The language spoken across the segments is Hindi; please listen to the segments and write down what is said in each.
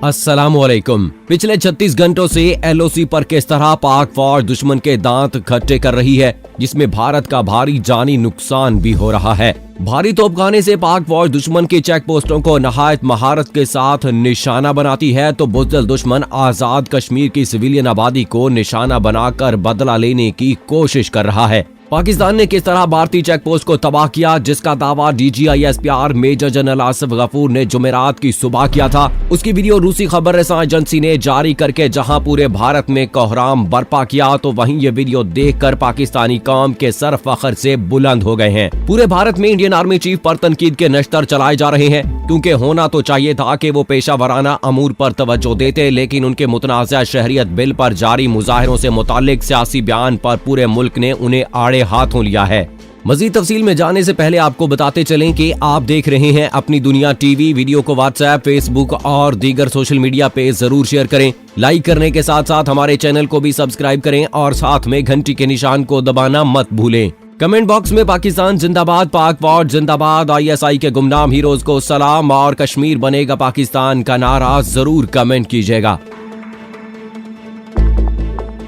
अस्सलामुअलैकुम। पिछले 36 घंटों से एलओसी पर किस तरह पाक फौज दुश्मन के दांत खट्टे कर रही है, जिसमें भारत का भारी जानी नुकसान भी हो रहा है। भारी तोपखाने से पाक फौज दुश्मन की चेक पोस्टों को नहायत महारत के साथ निशाना बनाती है, तो बुज़दिल दुश्मन आजाद कश्मीर की सिविलियन आबादी को निशाना बनाकर बदला लेने की कोशिश कर रहा है। पाकिस्तान ने किस तरह भारतीय चेक पोस्ट को तबाह किया, जिसका दावा DGISPR major general Asif Ghafoor ने जुमेरात की सुबह किया था, उसकी वीडियो रूसी खबर रसां एजेंसी ने जारी करके जहां पूरे भारत में कोहराम बर्पा किया, तो वहीं ये वीडियो देखकर पाकिस्तानी कौम के सर फख्र से बुलंद हो गए हैं। पूरे भारत में इंडियन आर्मी चीफ पर तनकीद के नश्तर चलाए जा रहे हैं, क्योंकि होना तो चाहिए था कि वो पेशा वराना अमूर पर तवज्जो देते, लेकिन उनके मुतनाज़ा शहरियत बिल पर जारी मुजाहिरों से मुतालिक सियासी बयान पर पूरे मुल्क ने उन्हें आड़े हाथों लिया है। मजीद तफसील में जाने से पहले आपको बताते चलें कि आप देख रहे हैं अपनी दुनिया टीवी। वीडियो को व्हाट्सएप, फेसबुक और दीगर सोशल मीडिया पे जरूर शेयर करें। लाइक करने के साथ साथ हमारे चैनल को भी सब्सक्राइब करें और साथ में घंटी के निशान को दबाना मत भूलें। कमेंट बॉक्स में पाकिस्तान जिंदाबाद, पाक फौज जिंदाबाद, ISI के गुमनाम हीरोज को सलाम और कश्मीर बनेगा पाकिस्तान का नारा जरूर कमेंट कीजिएगा।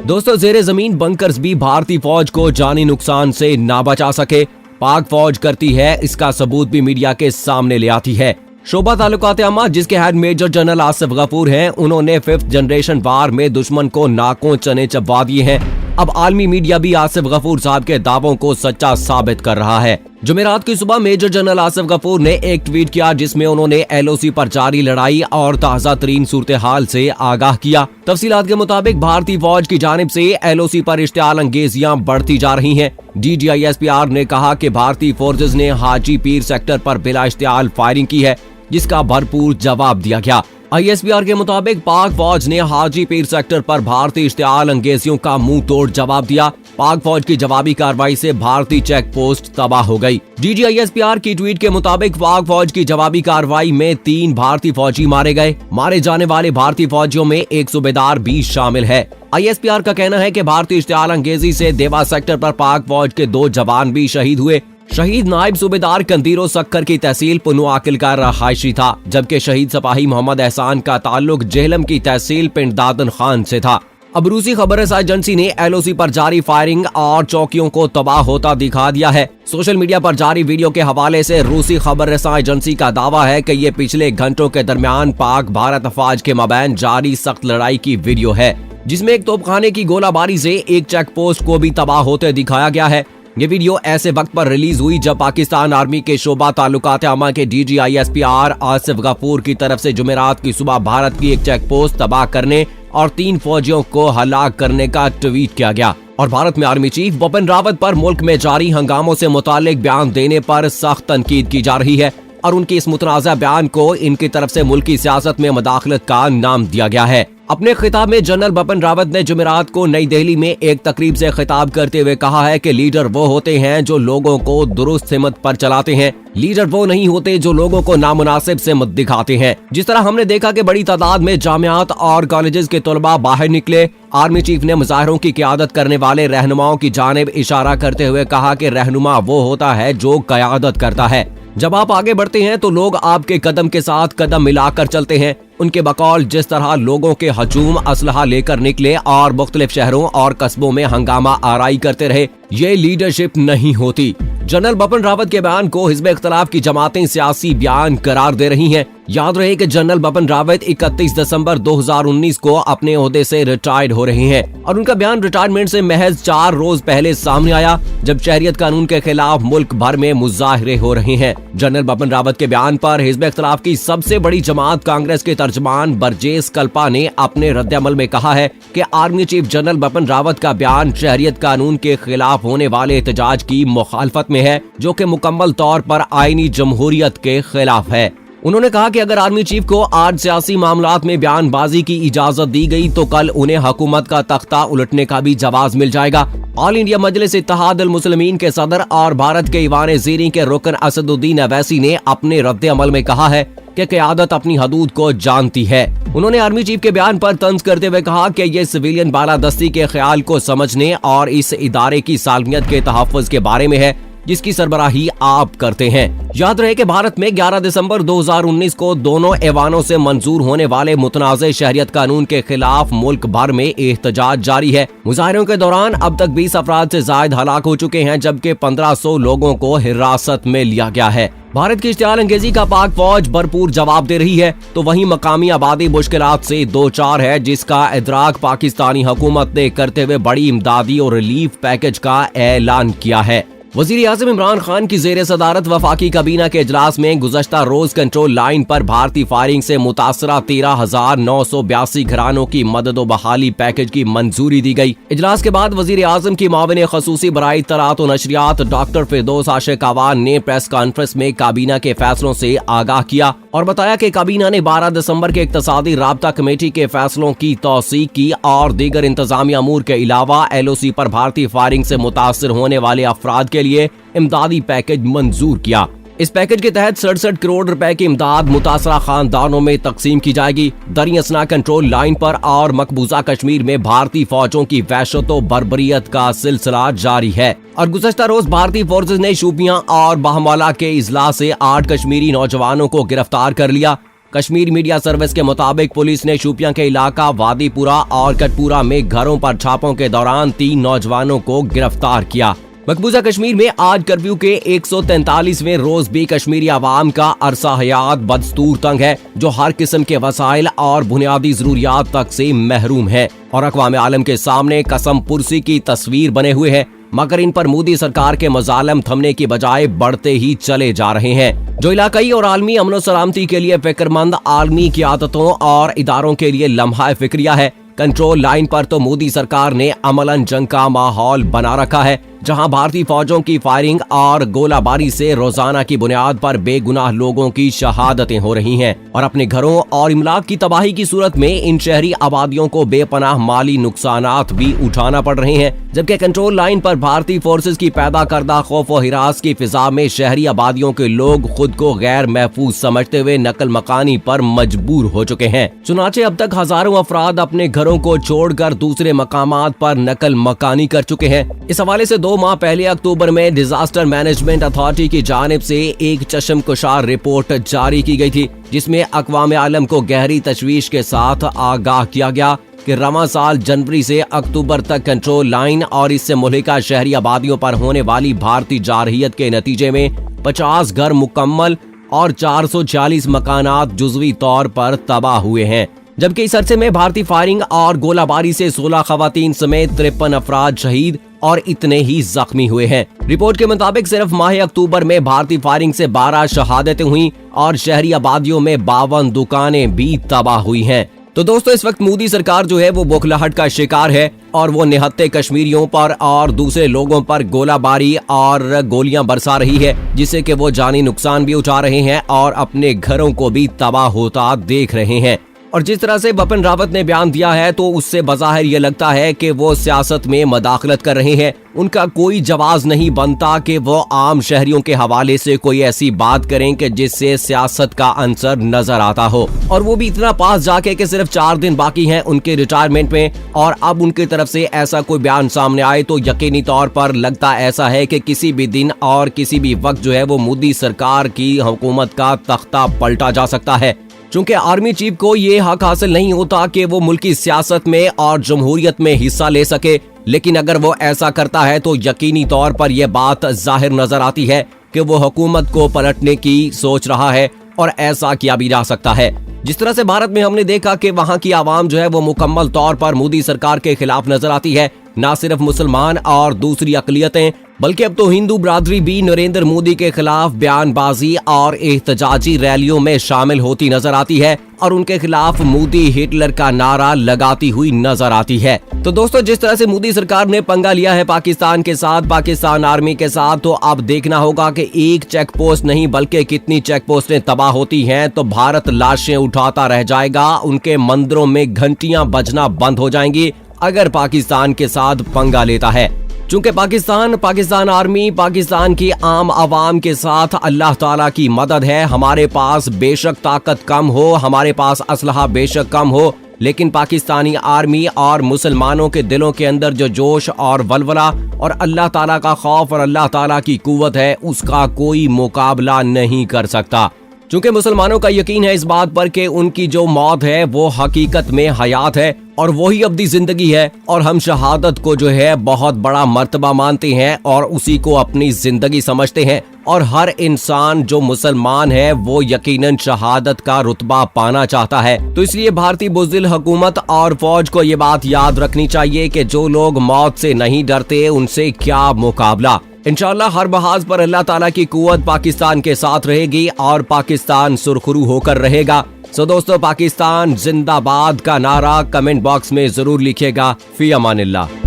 दोस्तों, जेरे जमीन बंकर्स भी भारतीय फौज को जानी नुकसान से ना बचा सके। पाक फौज करती है, इसका सबूत भी मीडिया के सामने ले आती है। शोबा ताल्लुकात आमा, जिसके head major general Asif Ghafoor हैं, उन्होंने 5th जनरेशन वार में दुश्मन को नाकों चने चबवा दिए हैं। अब आलमी मीडिया भी आसिफ गफूर साहब के दावों को सच्चा साबित कर रहा है। जुमेरात की सुबह मेजर जनरल आसिफ गफूर ने एक ट्वीट किया, जिसमें उन्होंने LOC पर जारी लड़ाई और ताज़ा तरीन सूरत हाल से आगाह किया। तफसीलात के मुताबिक भारतीय फौज की जानिब से LOC पर इश्तियाल अंगेजियां बढ़ती जा रही हैं। DGISPR ने कहा कि भारतीय फोर्सेज ने हाजी पीर सेक्टर पर बिला इश्तियाल फायरिंग की है, जिसका भरपूर जवाब दिया गया। ISPR के मुताबिक पाक फौज ने हाजी पीर सेक्टर पर भारतीय इश्तियाल अंगेजियों का मुंह तोड़ जवाब दिया। पाक फौज की जवाबी कार्रवाई से भारतीय चेक पोस्ट तबाह हो गई। DGISPR की ट्वीट के मुताबिक पाक फौज की जवाबी कार्रवाई में 3 भारतीय फौजी मारे गए। मारे जाने वाले भारतीय फौजियों में एक सूबेदार भी शामिल है। ISPR का कहना है कि भारतीय इश्तियाल अंगेजी से देवा सेक्टर पर पाक फौज के 2 जवान भी शहीद हुए। शहीद नायब सूबेदार कंदीरो सक्कर की तहसील पुनु आकिल का रहायशी था, जबकि शहीद सिपाही मोहम्मद एहसान का ताल्लुक जेहलम की तहसील पिंड दादन खान से था। अब रूसी खबर रसां एजेंसी ने LOC पर जारी फायरिंग और चौकियों को तबाह होता दिखा दिया है। सोशल मीडिया पर जारी वीडियो के हवाले से रूसी खबर रसां एजेंसी का दावा है कि ये पिछले घंटों के दरमियान पाक भारत अफवाज के मबैन जारी सख्त लड़ाई की वीडियो है, जिसमें एक तोपखाने की गोलाबारी से एक चेक पोस्ट को भी तबाह होते दिखाया गया है। ये वीडियो ऐसे वक्त पर रिलीज हुई जब पाकिस्तान आर्मी के शोबा ताल्लुकात आमा के DGISPR आसिफ गफूर की तरफ से जुमेरात की सुबह भारत की एक चेक पोस्ट तबाह करने और 3 फौजियों को हलाक करने का ट्वीट किया गया। और भारत में आर्मी चीफ बिपिन रावत पर मुल्क में जारी हंगामों से मुतालिक बयान देने पर सख्त तनकीद की जा रही है और उनके इस मुतनाज़ा बयान को इनकी तरफ से मुल्की सियासत में मुदाखलत का नाम दिया गया है। अपने खिताब में जनरल बिपिन रावत ने जुमेरात को नई दिल्ली में एक तकरीब से खिताब करते हुए कहा है कि लीडर वो होते हैं जो लोगों को दुरुस्त सिमत पर चलाते हैं। लीडर वो नहीं होते जो लोगों को नामुनासिब सिमत दिखाते हैं। जिस तरह हमने देखा कि बड़ी तादाद में जामियात और कॉलेजेस के तलबा बाहर निकले। आर्मी चीफ ने मुजाहिरों की क़यादत करने वाले रहनुमाओं की जानिब इशारा करते हुए कहा कि रहनुमा वो होता है जो क़यादत करता है। जब आप आगे बढ़ते हैं तो लोग आपके कदम के साथ कदम मिलाकर चलते हैं। उनके बकौल जिस तरह लोगों के हजूम असलहा लेकर निकले और मुख्तलिफ शहरों और कस्बों में हंगामा आराई करते रहे, ये लीडरशिप नहीं होती। जनरल बिपिन रावत के बयान को हिज़्ब इख्तिलाफ की जमातें सियासी बयान करार दे रही हैं। याद रहे कि जनरल बिपिन रावत 31 दिसंबर 2019 को अपने ओहदे से रिटायर्ड हो रहे हैं और उनका बयान रिटायरमेंट से महज 4 रोज पहले सामने आया, जब शहरियत कानून के खिलाफ मुल्क भर में मुजाहरे हो रहे हैं। जनरल बिपिन रावत के बयान पर हिज़्ब इख्तिलाफ की सबसे बड़ी जमात कांग्रेस के तर्जमान बरजेस कल्पा ने अपने रद्द-ए-अमल में कहा है कि army chief general Bipin Rawat का बयान शहरियत कानून के खिलाफ होने वाले एहतजाज की मुखालफत में है, जो कि मुकम्मल तौर पर आईनी जमहूरियत के खिलाफ है। उन्होंने कहा कि अगर आर्मी चीफ को आज सियासी मामलात में बयानबाजी की इजाजत दी गई तो कल उन्हें हुकूमत का तख्ता उलटने का भी जवाब मिल जाएगा। ऑल इंडिया मजलिस इत्तेहाद अल मुस्लिमीन के सदर और भारत के ईवान ज़ीरी के रुकन असदुद्दीन अवैसी ने अपने रद्द अमल में कहा है कि क़यादत अपनी हदूद को जानती है। उन्होंने आर्मी चीफ के बयान पर तंज करते हुए कहा कि ये सिविलियन बालादस्ती के ख्याल को समझने और इस इदारे की सालमियत के तहफ़्फ़ुज़ के बारे में है जिसकी सरबराही आप करते हैं। याद रहे कि भारत में 11 दिसंबर 2019 को दोनों ऐवानों से मंजूर होने वाले मुतनाज़े शहरियत कानून के खिलाफ मुल्क भर में एहतजाज जारी है। मुजाहिरों के दौरान अब तक 20 अफराद से ज्यादा हलाक हो चुके हैं, जबकि 1500 लोगों को हिरासत में लिया गया है। भारत की इश्तियाल अंगेजी का पाक फौज भरपूर जवाब दे रही है, तो वहीं मकामी आबादी मुश्किलात से दो चार है, जिसका इदराक पाकिस्तानी हुकूमत ने करते हुए बड़ी इमदादी और रिलीफ पैकेज का ऐलान किया है। वजीर आज़म इमरान खान की जेर सदारत वफाकी काबीना के इजलास में गुज़श्ता रोज कंट्रोल लाइन पर भारतीय फायरिंग से मुतासरा 13,982 घरानों की मदद व बहाली पैकेज की मंजूरी दी गई। इजलास के बाद वजीर आज़म की माविन खसूसी बराए इत्तलात व नशरियात डॉक्टर फिरदौस आशिक अवान ने प्रेस कॉन्फ्रेंस में काबीना के फैसलों से आगाह किया और बताया कि काबीना ने 12 दिसंबर के इक्तसादी राब्ता कमेटी के फैसलों की तौसीक की और दीगर इंतजामी अमूर के अलावा LOC पर भारतीय फायरिंग से मुतासर होने वाले अफराद के लिए इमदादी पैकेज मंजूर किया। इस पैकेज के तहत 67 करोड़ रुपए की इमदाद मुतासरा खानदानों में तकसीम की जाएगी। दरियासना कंट्रोल लाइन पर और मकबूजा कश्मीर में भारतीय फौजों की वहशत व बर्बरियत का सिलसिला जारी है और गुज़श्ता रोज भारतीय फोर्सेज ने शोपियां और बाहमाला के इजला से 8 कश्मीरी नौजवानों को गिरफ्तार कर लिया। कश्मीर मीडिया सर्विस के मुताबिक पुलिस ने शोपियां के इलाका वादीपुरा और कटपुरा में घरों पर छापों के दौरान 3 नौजवानों को गिरफ्तार किया। मकबूजा कश्मीर में आज कर्फ्यू के 143वें रोज भी कश्मीरी आवाम का अरसा हयात बदस्तूर तंग है, जो हर किस्म के वसाइल और बुनियादी जरूरियात तक से महरूम है और अक़वाम आलम के सामने कसम पुरसी की तस्वीर बने हुए हैं, मगर इन पर मोदी सरकार के मजालम थमने की बजाय बढ़ते ही चले जा रहे हैं, जो इलाकाई और आलमी अमन सलामती के लिए फिक्रमंद आलमी क़ियादतों और इदारों के लिए लम्हा फिक्रिया है। कंट्रोल लाइन पर तो मोदी सरकार ने अमलन जंग का माहौल बना रखा है, जहां भारतीय फौजों की फायरिंग और गोलाबारी से रोजाना की बुनियाद पर बेगुनाह लोगों की शहादतें हो रही हैं और अपने घरों और इमलाक की तबाही की सूरत में इन शहरी आबादियों को बेपनाह माली नुकसानात भी उठाना पड़ रहे हैं। जबकि कंट्रोल लाइन पर भारतीय फोर्सेज की पैदा करदा खौफ व हिरास की फिजा में शहरी आबादियों के लोग खुद को गैर महफूज समझते हुए नकल मकानी पर मजबूर हो चुके हैं। चुनाचे अब तक हजारों अफराद अपने घरों को छोड़कर दूसरे मकामात पर नकल मकानी कर चुके हैं। इस हवाले से 2 माह पहले अक्टूबर में डिजास्टर मैनेजमेंट अथॉरिटी की जानिब से एक चश्मकुशार रिपोर्ट जारी की गई थी, जिसमें अक़वाम आलम को गहरी तशवीश के साथ आगाह किया गया कि रवां साल जनवरी से अक्टूबर तक कंट्रोल लाइन और इससे मुल्हिका शहरी आबादियों पर होने वाली भारतीय जारहियत के नतीजे में 50 घर मुकम्मल और 440 मकानात जुज़वी तौर पर तबाह हुए हैं। जबकि इस अरसे में भारतीय फायरिंग और गोलाबारी से 16 खवातीन समेत 53 अफराद शहीद और इतने ही जख्मी हुए हैं। रिपोर्ट के मुताबिक सिर्फ माह अक्टूबर में भारतीय फायरिंग से 12 शहादतें हुई और शहरी आबादियों में 52 दुकानें भी तबाह हुई हैं। तो दोस्तों, इस वक्त मोदी सरकार जो है वो बौखलाहट का शिकार है और वो निहत्ते कश्मीरियों पर और दूसरे लोगों पर गोलाबारी और गोलियां बरसा रही है, जिससे कि वो जानी नुकसान भी उठा रहे हैं और अपने घरों को भी तबाह होता देख रहे हैं। और जिस तरह से बिपिन रावत ने बयान दिया है, तो उससे बज़ाहिर ये लगता है कि वो सियासत में मदाखलत कर रहे हैं। उनका कोई जवाब नहीं बनता कि वो आम शहरियों के हवाले से कोई ऐसी बात करें कि जिससे सियासत का अंसर नजर आता हो, और वो भी इतना पास जाके कि सिर्फ 4 दिन बाकी हैं उनके रिटायरमेंट में, और अब उनकी तरफ से ऐसा कोई बयान सामने आए तो यकीनी तौर पर लगता ऐसा है कि किसी भी दिन और किसी भी वक्त जो है वो मोदी सरकार की हुकूमत का तख्ता पलटा जा सकता है। चूंकि आर्मी चीफ को ये हक हासिल नहीं होता कि वो मुल्की सियासत में और जमहूरियत में हिस्सा ले सके, लेकिन अगर वो ऐसा करता है तो यकीनी तौर पर यह बात जाहिर नजर आती है कि वो हुकूमत को पलटने की सोच रहा है, और ऐसा किया भी जा सकता है। जिस तरह से भारत में हमने देखा कि वहाँ की आवाम जो है वो मुकम्मल तौर पर मोदी सरकार के खिलाफ नजर आती है, न सिर्फ मुसलमान और दूसरी अकलियतें, बल्कि अब तो हिंदू बरादरी भी नरेंद्र मोदी के खिलाफ बयानबाजी और एहतजाजी रैलियों में शामिल होती नजर आती है और उनके खिलाफ मोदी हिटलर का नारा लगाती हुई नजर आती है। तो दोस्तों, जिस तरह से मोदी सरकार ने पंगा लिया है पाकिस्तान के साथ, पाकिस्तान आर्मी के साथ, तो अब देखना होगा कि एक चेक पोस्ट नहीं बल्कि कितनी चेक पोस्टें तबाह होती हैं, तो भारत लाशें उठाता रह जाएगा, उनके मंदिरों में घंटियां बजना बंद हो जाएंगी अगर पाकिस्तान के साथ पंगा लेता है। चूंकि पाकिस्तान आर्मी, पाकिस्तान की आम आवाम के साथ अल्लाह ताला की मदद है। हमारे पास बेशक ताकत कम हो, हमारे पास असलहा बेशक कम हो, लेकिन पाकिस्तानी आर्मी और मुसलमानों के दिलों के अंदर जो जोश और वलवला और अल्लाह ताला का खौफ और अल्लाह ताला की कुव्वत है, उसका कोई मुकाबला नहीं कर सकता। चूंकि मुसलमानों का यकीन है इस बात पर कि उनकी जो मौत है वो हकीकत में हयात है और वही अब्दी जिंदगी है, और हम शहादत को जो है बहुत बड़ा मर्तबा मानते हैं और उसी को अपनी जिंदगी समझते हैं। और हर इंसान जो मुसलमान है वो यकीनन शहादत का रुतबा पाना चाहता है। तो इसलिए भारतीय बुज़दिल हुकूमत और फौज को ये बात याद रखनी चाहिए कि जो लोग मौत से नहीं डरते उनसे क्या मुकाबला। इंशाअल्लाह हर बहाज पर अल्लाह ताला की कुव्वत पाकिस्तान के साथ रहेगी और पाकिस्तान सुरखरू होकर रहेगा। सो दोस्तों, पाकिस्तान जिंदाबाद का नारा कमेंट बॉक्स में जरूर लिखिएगा। फी अमानिल्लाह।